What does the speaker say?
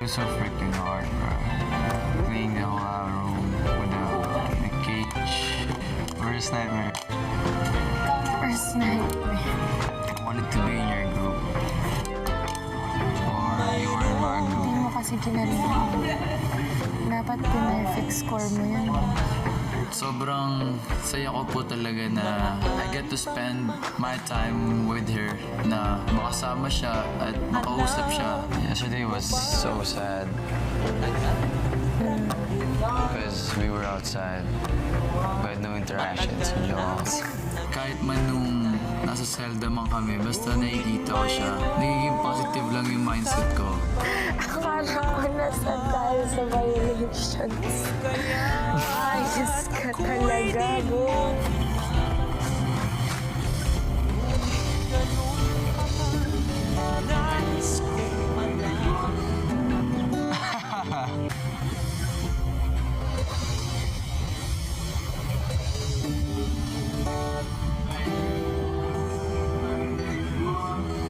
was so freaking hard, bro. Cleaning the whole room with a cage. Worst nightmare. First night. I wanted to be in your group. Or you were in my Hindi group. mo kasi ginagawa. Dapat pinefect score mo yan. Sobrang saya ko po talaga na I get to spend my time with her, na makasama siya at makausap siya. Yesterday was so sad. Because we were outside. We had no interactions with y'all. Kahit man nung nasa selda man kami, basta nakikita ko siya, nagiging positive lang yung mindset ko. Akala ko nasa tayo sa violations. Ayos ka talaga, bro.